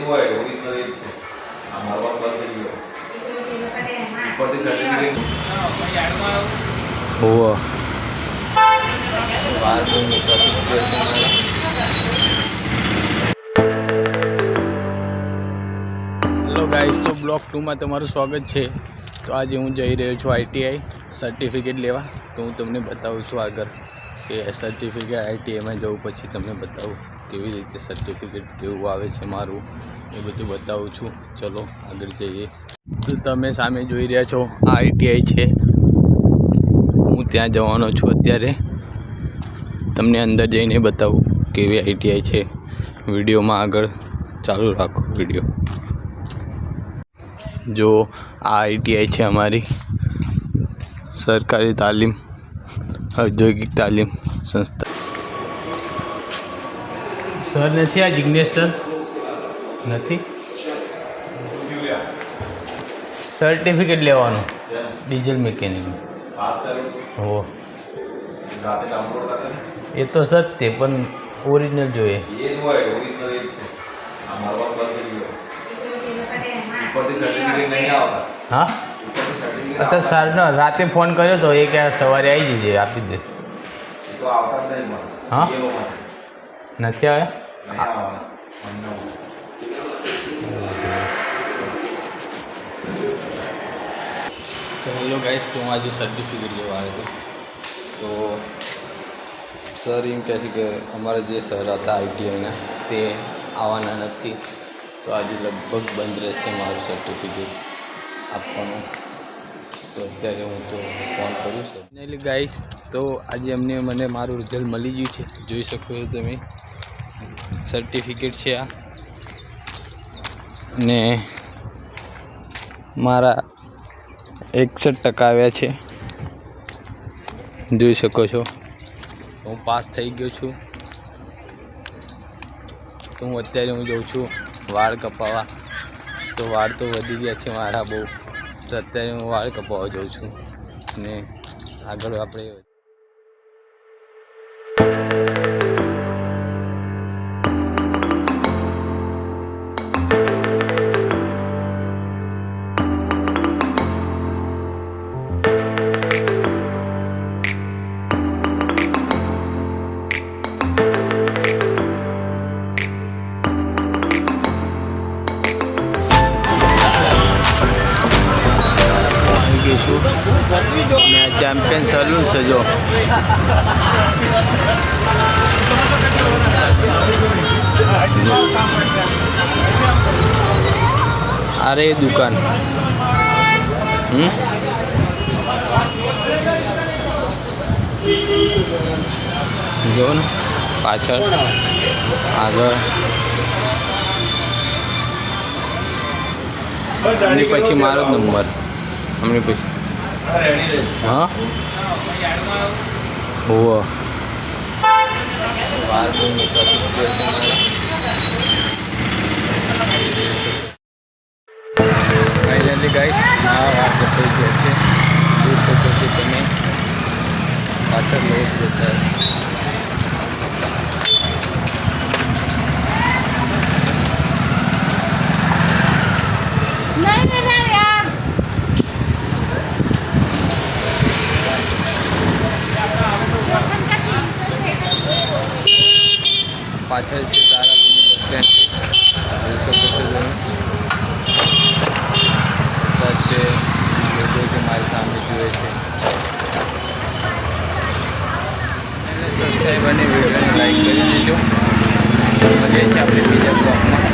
Hello guys, તો block 2 માં તમારું સ્વાગત છે। તો આજે હું જઈ રહ્યો છું આઈટીઆઈ સર્ટિફિકેટ લેવા। તો હું તમને બતાવું છું આગળ કે સર્ટિફિકેટ આઈટીઆઈમાં જવું પછી તમને બતાવું કેવી રીતે સર્ટિફિકેટ કેવું આવે છે મારું એ બધું બતાવું છું। ચલો આગળ જઈએ। તો તમે સામે જોઈ રહ્યા છો આ આઈટીઆઈ છે। હું ત્યાં જવાનો છું અત્યારે। તમને અંદર જઈને બતાવું કેવી આઈટીઆઈ છે। વિડીયોમાં આગળ ચાલુ રાખો વિડીયો। जो आईटीआई है हमारी सरकारी तालीम औद्योगिक तालीम संस्था। सर नहीं आ जिग्नेश सर नहीं सर्टिफिकेट लेवानो डीजल मैकेनिक हो ये तो सत्य पण ओरिजिनल जो है हाँ तो सर ने रात फोन कर्यो तो ये क्या सवारे आई जजे आपी देश हाँ नहीं आया। तो हेलो गाइस, तो हूँ आज सर्टिफिकेट लेवा आयो तो सर एम कहती कि अमरा जे सर था आईटीआई ना ते आवाना नहीं। तो आज लगभग बंद रहશે મારું સર્ટિફિકેટ આપવાનું। તો અત્યારે હું તો ફોન કરું સર ફાઇનલી ગાઈસ। તો આજે મને મારું રિઝલ્ટ મળી ગયું છે। જોઈ શકો છો તમે સર્ટિફિકેટ છે આ અને મારા 61% આવ્યા છે। જોઈ શકો છો હું પાસ થઈ ગયો છું। તો હું અત્યારે જાઉં છું વાળ કપાવા। તો વાળ તો વધી ગયા છે મારા બહુ। તો અત્યારે હું વાળ કપાવવા જાઉં છું અને આગળ આપણે चैम्पियन सलून से जो अरे दुकान जो ना पाछळ आगळ हमने पछी मारो नंबर हमने पछी हाँ वो फाइनली गाइस आ वार कपाई गया है। જોઈ શકો છો તમે પાછળ લોક જતા पाछळ से तारापुर बस स्टैंड જોઈ શકો છો તમે સાથે લોકો જે મારી સામે જુએ છે। સબસ્ક્રાઈબ અને વિડીયોને લાઈક કરી દેજો। મળીએ છીએ આપણે બીજા બ્લોગમાં।